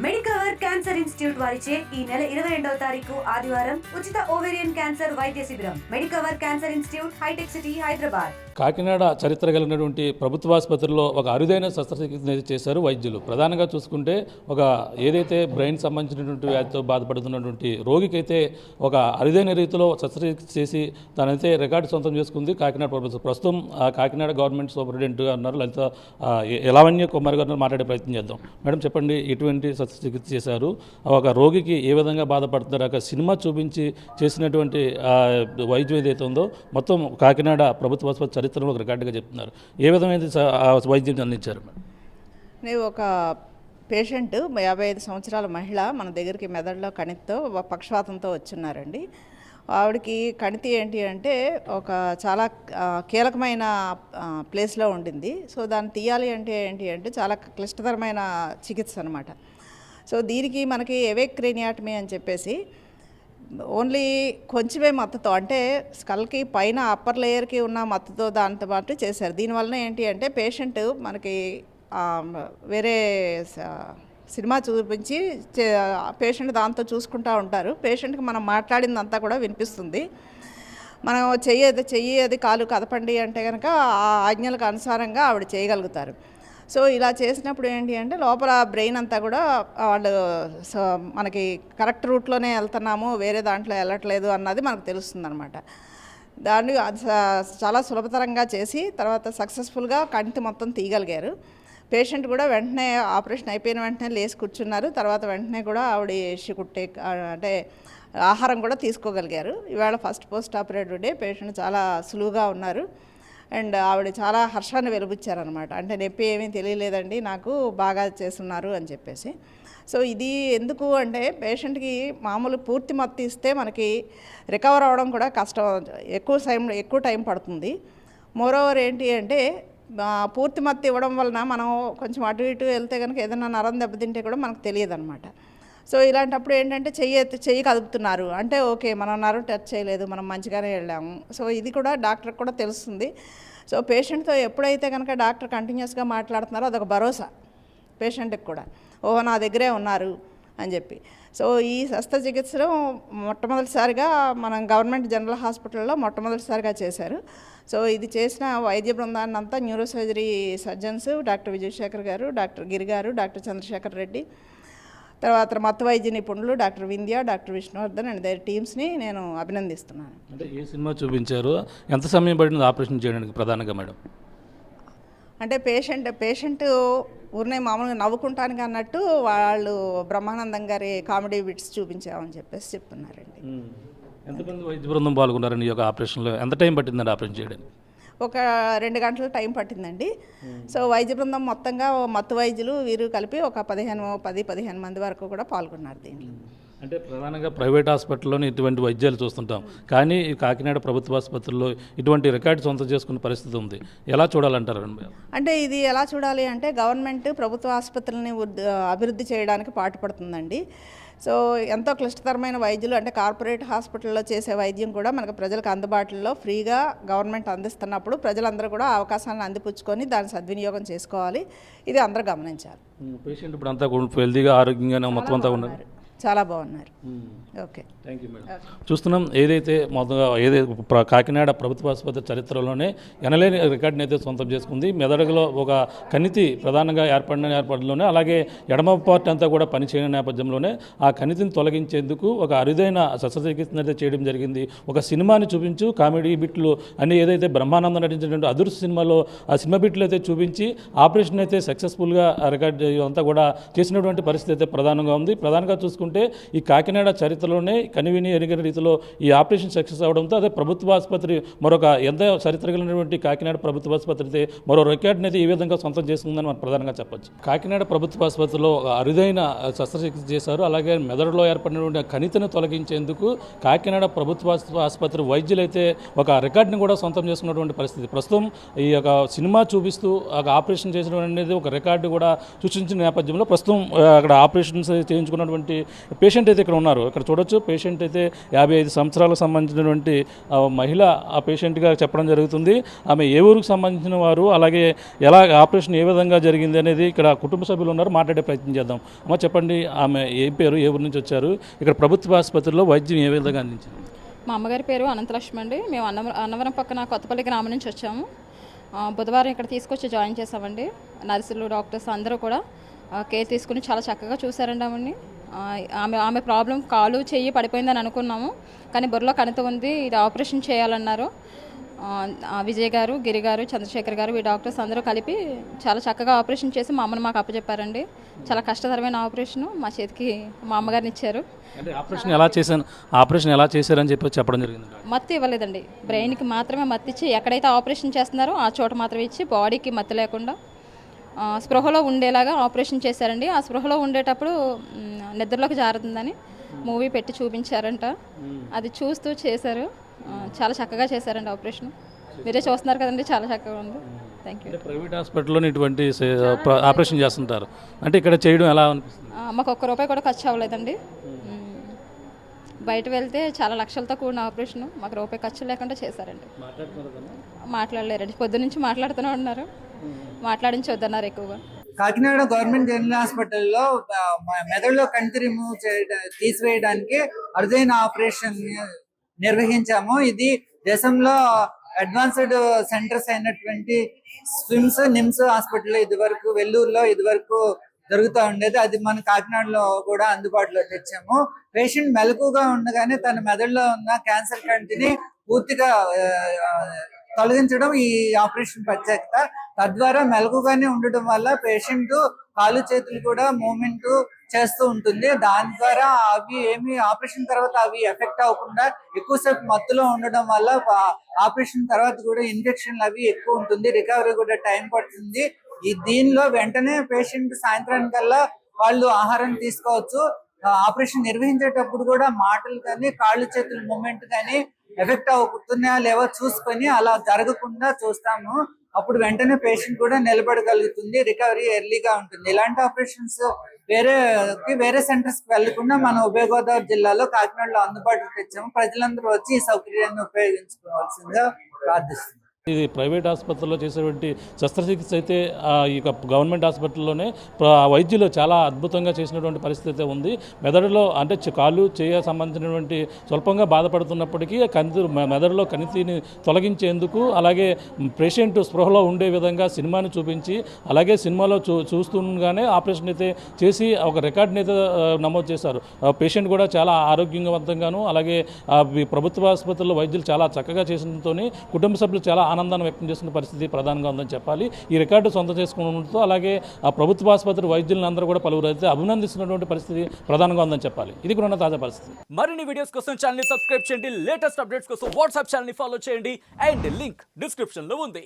Medicover cancer institute వారిచే ఈ నెల 22వ తారీఖు ఆదివారం ఉచిత ఓవేరియన్ క్యాన్సర్ వైద్య శిబిరం. మెడికవర్ క్యాన్సర్ ఇన్స్టిట్యూట్, హైటెక్ సిటీ, హైదరాబాద్. కాకినాడ చరిత్ర కలిగినటువంటి ప్రభుత్వ ఆసుపత్రిలో ఒక అరుదైన శస్త్రచికిత్స చేశారు వైద్యులు. ప్రధానంగా చూసుకుంటే ఒక ఏదైతే బ్రెయిన్ సంబంధించినటువంటి వ్యాధితో బాధపడుతున్నటువంటి రోగికైతే ఒక అరుదైన రీతిలో శస్త్రచికిత్స చేసి తనైతే రికార్డు సొంతం చేసుకుంది కాకినాడ ప్రభుత్వం. ప్రస్తుతం కాకినాడ గవర్నమెంట్ సూపరింటెండెంట్గా ఉన్నారు లలిత యలావణ్య కుమార్ గారు మాట్లాడే ప్రయత్నం చేద్దాం. మేడం చెప్పండి, ఎటువంటి శస్త్రచికిత్స చేశారు, ఒక రోగికి ఏ విధంగా బాధపడుతున్నారు, ఒక సినిమా చూపించి చేసినటువంటి వైద్యం ఏదైతే ఉందో మొత్తం కాకినాడ ప్రభుత్వ ఆసుపత్రి చరిత్రలో ఒక రికార్డుగా చెప్తున్నారు. ఏ విధమైన వైద్యం అందించారు? నేను ఒక పేషెంట్ 55 సంవత్సరాల మహిళ మన దగ్గరికి మెదడులో కణితితో పక్షవాతంతో వచ్చున్నారండి. ఆవిడకి కణితి ఏంటి అంటే ఒక చాలా కీలకమైన ప్లేస్లో ఉండింది. సో దాన్ని తీయాలి అంటే ఏంటి అంటే చాలా క్లిష్టతరమైన చికిత్స అనమాట. సో దీనికి మనకి ఎవెక్రేనియాటమీ అని చెప్పేసి ఓన్లీ కొంచెమే మత్తతో, అంటే స్కల్కి పైన అప్పర్ లేయర్కి ఉన్న మత్తతో దాంతో పాటు చేశారు. దీనివలన ఏంటి అంటే పేషెంట్ మనకి వేరే సినిమా చూపించి పేషెంట్ దాంతో చూసుకుంటూ ఉంటారు. పేషెంట్కి మనం మాట్లాడిందంతా కూడా వినిపిస్తుంది. మనం చెయ్యి అది కాలు కదపండి అంటే కనుక ఆ ఆజ్ఞలకు అనుసారంగా ఆవిడ చేయగలుగుతారు. సో ఇలా చేసినప్పుడు ఏంటి అంటే లోపల బ్రెయిన్ అంతా కూడా వాళ్ళు మనకి కరెక్ట్ రూట్లోనే వెళ్తున్నాము, వేరే దాంట్లో వెళ్ళట్లేదు అన్నది మనకు తెలుస్తుంది అనమాట. దాన్ని చాలా సులభతరంగా చేసి తర్వాత సక్సెస్ఫుల్గా కణితి మొత్తం తీయగలిగారు. పేషెంట్ కూడా వెంటనే ఆపరేషన్ అయిపోయిన వెంటనే లేచి కూర్చున్నారు. తర్వాత వెంటనే కూడా ఆవిడ షికుట్టే అంటే ఆహారం కూడా తీసుకోగలిగారు. ఇవాళ first post operative day. Patient చాలా సులువుగా ఉన్నారు అండ్ ఆవిడ చాలా హర్షాన్ని వెలిబుచ్చారనమాట. అంటే నొప్పి ఏమీ తెలియలేదండి నాకు, బాగా చేస్తున్నారు అని చెప్పేసి. సో ఇది ఎందుకు అంటే పేషెంట్కి మామూలు పూర్తి మత్తు ఇస్తే మనకి రికవర్ అవ్వడం కూడా కష్టం, ఎక్కువ టైం పడుతుంది. మోరోవర్ ఏంటి అంటే పూర్తి మత్తు ఇవ్వడం వలన మనం కొంచెం అటు ఇటు వెళ్తే కనుక ఏదైనా నరం దెబ్బతింటే కూడా మనకు తెలియదు అనమాట. సో ఇలాంటప్పుడు ఏంటంటే చెయ్యి కదుపుతున్నారు అంటే ఓకే, మనం నరం టచ్ చేయలేదు, మనం మంచిగానే వెళ్ళాము. సో ఇది కూడా డాక్టర్కి కూడా తెలుస్తుంది. సో పేషెంట్తో ఎప్పుడైతే కనుక డాక్టర్ కంటిన్యూస్గా మాట్లాడుతున్నారో అదొక భరోసా పేషెంట్కి కూడా, ఓహో నా దగ్గరే ఉన్నారు అని చెప్పి. సో ఈ శస్త్రచికిత్సను మొట్టమొదటిసారిగా మనం గవర్నమెంట్ జనరల్ హాస్పిటల్లో మొట్టమొదటిసారిగా చేశారు. సో ఇది చేసిన వైద్య బృందాన్ని అంతా న్యూరోసర్జరీ సర్జన్స్ డాక్టర్ విజయశేఖర్ గారు, డాక్టర్ గిరి గారు, డాక్టర్ చంద్రశేఖర్ రెడ్డి, తర్వాత మత్తు వైద్య నిపుణులు doctor Vindhya, doctor Vishnuvardhan and their టీమ్స్ని నేను అభినందిస్తున్నాను. అంటే ఏ సినిమా చూపించారు, ఎంత సమయం పడింది ఆపరేషన్ చేయడానికి ప్రధానంగా మేడం? అంటే పేషెంట్ ఊరినే మామూలుగా నవ్వుకుంటానికి అన్నట్టు వాళ్ళు బ్రహ్మానందం గారి కామెడీ బిట్స్ చూపించామని చెప్పేసి చెప్తున్నారండి. ఎంతమంది వైద్య బృందం పాల్గొన్నారండి ఈ యొక్క ఆపరేషన్లో? ఎంత టైం పట్టిందండి ఆపరేషన్ చేయడానికి? ఒక 2 గంటల టైం పట్టిందండి. సో వైద్య బృందం మొత్తంగా మత్తు వైద్యులు వీరు కలిపి ఒక 10-15 మంది వరకు కూడా పాల్గొన్నారు దీంట్లో. అంటే ప్రధానంగా ప్రైవేట్ హాస్పిటల్లోనే ఇటువంటి వైద్యాలు చూస్తుంటాం, కానీ ఈ కాకినాడ ప్రభుత్వ ఆసుపత్రుల్లో ఇటువంటి రికార్డు సొంతం చేసుకునే పరిస్థితి ఉంది. ఎలా చూడాలంటారు? అంటే ఇది ఎలా చూడాలి అంటే గవర్నమెంట్ ప్రభుత్వ ఆసుపత్రులని అభివృద్ధి చేయడానికి పాటుపడుతుందండి. సో ఎంతో క్లిష్టతరమైన వైద్యులు అంటే కార్పొరేట్ హాస్పిటల్లో చేసే వైద్యం కూడా మనకు ప్రజలకు అందుబాటులో ఫ్రీగా గవర్నమెంట్ అందిస్తున్నప్పుడు ప్రజలందరూ కూడా అవకాశాలను అందిపుచ్చుకొని దాన్ని సద్వినియోగం చేసుకోవాలి. ఇది అందరూ గమనించాలి. పేషెంట్ ఇప్పుడు అంతా హెల్తీగా ఆరోగ్యంగానే మొత్తం అంతా ఉన్నారు, చాలా బాగున్నారు. Okay, thank you madam. చూస్తున్నాం ఏదైతే మొదలుగా కాకినాడ ప్రభుత్వ ఆసుపత్రి చరిత్రలోనే ఎనలేని రికార్డుని అయితే సొంతం చేసుకుంది. మెదడులో ఒక కణితి ప్రధానంగా ఏర్పడిలోనే, అలాగే ఎడమ పార్ట్ అంతా కూడా పనిచేయని నేపథ్యంలోనే ఆ కణితిని తొలగించేందుకు ఒక అరుదైన శస్త్రచికిత్సను అయితే చేయడం జరిగింది. ఒక సినిమాని చూపించు కామెడీ బిట్లు అన్ని ఏదైతే బ్రహ్మానందం నటించినటువంటి అదుర్స్ సినిమాలో ఆ సినిమా బిట్లు అయితే చూపించి ఆపరేషన్ అయితే సక్సెస్ఫుల్గా రికార్డు అంతా కూడా చేసినటువంటి పరిస్థితి అయితే ప్రధానంగా ఉంది. ప్రధానంగా చూసుకుంటే ఈ కాకినాడ చరిత్రలోనే కనివిని ఎరిగిన రీతిలో ఈ ఆపరేషన్ సక్సెస్ అవడంతో అదే ప్రభుత్వ ఆసుపత్రి మరొక ఎంత చరిత్ర కలిగినటువంటి కాకినాడ ప్రభుత్వ ఆసుపత్రి అయితే మరో రికార్డుని అయితే ఈ విధంగా సొంతం చేస్తుందని మనం ప్రధానంగా చెప్పొచ్చు. కాకినాడ ప్రభుత్వ ఆసుపత్రిలో అరుదైన శస్త్రచికిత్స చేశారు. అలాగే మెదడులో ఏర్పడినటువంటి కణితిని తొలగించేందుకు కాకినాడ ప్రభుత్వ ఆసుపత్రి వైద్యులైతే ఒక రికార్డుని కూడా సొంతం చేసుకున్నటువంటి పరిస్థితి. ప్రస్తుతం ఈ యొక్క సినిమా చూపిస్తూ ఒక ఆపరేషన్ చేసిన అనేది ఒక రికార్డు కూడా సృష్టించిన నేపథ్యంలో ప్రస్తుతం అక్కడ ఆపరేషన్స్ చేయించుకున్నటువంటి పేషెంట్ అయితే ఇక్కడ ఉన్నారు. ఇక్కడ చూడొచ్చు పేషెంట్ అయితే 55 సంవత్సరాలకు సంబంధించినటువంటి మహిళ ఆ పేషెంట్గా చెప్పడం జరుగుతుంది. ఆమె ఏ ఊరికి సంబంధించిన వారు, అలాగే ఎలా ఆపరేషన్ ఏ విధంగా జరిగింది అనేది ఇక్కడ కుటుంబ సభ్యులు ఉన్నారు, మాట్లాడే ప్రయత్నం చేద్దాం. అమ్మ చెప్పండి, ఆమె ఏ పేరు, ఏ ఊరు నుంచి వచ్చారు, ఇక్కడ ప్రభుత్వ ఆసుపత్రిలో వైద్యం ఏ విధంగా అందించారు? మా అమ్మగారి పేరు అనంతలక్ష్మి అండి. మేము అన్నవరం పక్కన కొత్తపల్లి గ్రామం నుంచి వచ్చాము. బుధవారం ఇక్కడ తీసుకొచ్చి జాయిన్ చేసామండి. నర్సులు, డాక్టర్స్ అందరూ కూడా కేర్ తీసుకుని చాలా చక్కగా చూసారండి ఆమెని. ఆమె ప్రాబ్లం కాలు చెయ్యి పడిపోయిందని అనుకున్నాము, కానీ బుర్రలో కణిత ఉంది, ఇది ఆపరేషన్ చేయాలన్నారు. విజయ్ గారు, గిరి గారు, చంద్రశేఖర్ గారు, ఈ డాక్టర్స్ అందరూ కలిపి చాలా చక్కగా ఆపరేషన్ చేసి మా అమ్మని మాకు అప్పచెప్పారండి. చాలా కష్టతరమైన ఆపరేషన్ మా చేతికి మా అమ్మగారిని ఇచ్చారు. అంటే ఆపరేషన్ ఎలా చేశారని చెప్పడం జరిగింది? మత్తు ఇవ్వలేదండి, బ్రెయిన్కి మాత్రమే మత్తు ఇచ్చి ఎక్కడైతే ఆపరేషన్ చేస్తున్నారో ఆ చోట మాత్రమే ఇచ్చి బాడీకి మత్తు లేకుండా స్పృహలో ఉండేలాగా ఆపరేషన్ చేశారండి. ఆ స్పృహలో ఉండేటప్పుడు నిద్రలోకి జారుతుందని మూవీ పెట్టి చూపించారంట. అది చూస్తూ చేశారు. చాలా చక్కగా చేశారండి ఆపరేషన్. మీరే చూస్తున్నారు కదండి, చాలా చక్కగా ఉంది. Thank you. ప్రైవేట్ హాస్పిటల్లో ఇటువంటి ఆపరేషన్ చేస్తుంటారు, అంటే ఇక్కడ చేయడం ఎలా అనిపిస్తుంది? మాకు ఒక్క రూపాయి కూడా ఖర్చు అవ్వలేదండి. బయట వెళ్తే చాలా లక్షలతో కూడిన ఆపరేషన్, మాకు రూపాయి ఖర్చు లేకుండా చేశారండి. మాట్లాడలేరండి, పొద్దు నుంచి మాట్లాడుతూనే ఉన్నారు, మాట్లాడించొద్దన్నారు ఎక్కువగా. కాకినాడ గవర్నమెంట్ జనరల్ హాస్పిటల్లో మెదడులో కంటి రిమూవ్ తీసివేయడానికి అరుదైన ఆపరేషన్ నిర్వహించాము. ఇది దేశంలో అడ్వాన్స్డ్ సెంటర్స్ అయినటువంటి స్విమ్స్, నిమ్స్ హాస్పిటల్లో ఇదివరకు, వెల్లూరులో ఇదివరకు జరుగుతూ ఉండేది. అది మన కాకినాడలో కూడా అందుబాటులో తెచ్చాము. పేషెంట్ మెలకుగా ఉండగానే తన మెదడులో ఉన్న క్యాన్సర్ కంటిని పూర్తిగా తొలగించడం ఈ ఆపరేషన్ ప్రత్యేకత. తద్వారా మెలకుగానే ఉండడం వల్ల పేషెంట్ కాలు చేతులు కూడా మూవ్మెంట్ చేస్తూ ఉంటుంది. దాని ద్వారా అవి ఆపరేషన్ తర్వాత అవి ఎఫెక్ట్ అవ్వకుండా ఎక్కువసేపు మత్తులో ఉండడం వల్ల ఆపరేషన్ తర్వాత కూడా ఇంజెక్షన్లు అవి ఎక్కువ ఉంటుంది, రికవరీ కూడా టైం పడుతుంది. దీనిలో వెంటనే పేషెంట్ సాయంత్రానికల్లా వాళ్ళు ఆహారం తీసుకోవచ్చు. ఆపరేషన్ నిర్వహించేటప్పుడు కూడా మాటలు కానీ కాళ్ళు చేతుల మూమెంట్ కానీ ఎఫెక్ట్ అవుతున్నాయా లేవో చూసుకొని అలా జరగకుండా చూస్తాము. అప్పుడు వెంటనే పేషెంట్ కూడా నిలబడగలుగుతుంది, రికవరీ ఎర్లీగా ఉంటుంది. ఇలాంటి ఆపరేషన్స్ వేరే సెంటర్స్ కి వెళ్లకుండా మన ఉభయ గోదావరి జిల్లాలో కాకినాడలో అందుబాటులో తెచ్చాము. ప్రజలందరూ వచ్చి ఈ సౌకర్యాన్ని ఉపయోగించుకోవాల్సిందిగా ప్రార్థిస్తున్నాం. ఇది ప్రైవేట్ ఆసుపత్రిలో చేసేటువంటి శస్త్రచికిత్స అయితే ఈ గవర్నమెంట్ హాస్పిటల్లోనే వైద్యులు చాలా అద్భుతంగా చేసినటువంటి పరిస్థితి అయితే ఉంది. మెదడులో అంటే కాలు చేయ సంబంధించినటువంటి స్వల్పంగా బాధపడుతున్నప్పటికీ మెదడులో కణితిని తొలగించేందుకు, అలాగే పేషెంట్ స్పృహలో ఉండే విధంగా సినిమాని చూపించి, అలాగే సినిమాలో చూస్తుండగానే ఆపరేషన్ అయితే చేసి ఒక రికార్డుని అయితే నమోదు చేశారు. పేషెంట్ కూడా చాలా ఆరోగ్యవంతంగాను, అలాగే ప్రభుత్వ ఆసుపత్రుల్లో వైద్యులు చాలా చక్కగా చేసినంతో కుటుంబ సభ్యులు చాలా ఆనందాన్ని వ్యక్తం చేస్తున్న పరిస్థితి ప్రధానంగా ఉందని చెప్పాలి. ఈ రికార్డు సొంతం చేసుకోవడంతో అలాగే ఆ ప్రభుత్వ ఆసుపత్రి వైద్యులను అందరూ కూడా పలువురు అయితే అభినందిస్తున్నటువంటి పరిస్థితి ప్రధానంగా ఉందని చెప్పాలి. ఇది కూడా ఉన్న తాజా పరిస్థితి. మరిన్ని వీడియోస్ కోసం ఛానల్ ని సబ్స్క్రైబ్ చేయండి, లేటెస్ట్ అప్డేట్స్ కోసం వాట్సాప్ ఛానల్ ని ఫాలో చేయండి, అండ్ లింక్ డిస్క్రిప్షన్ లో ఉంది.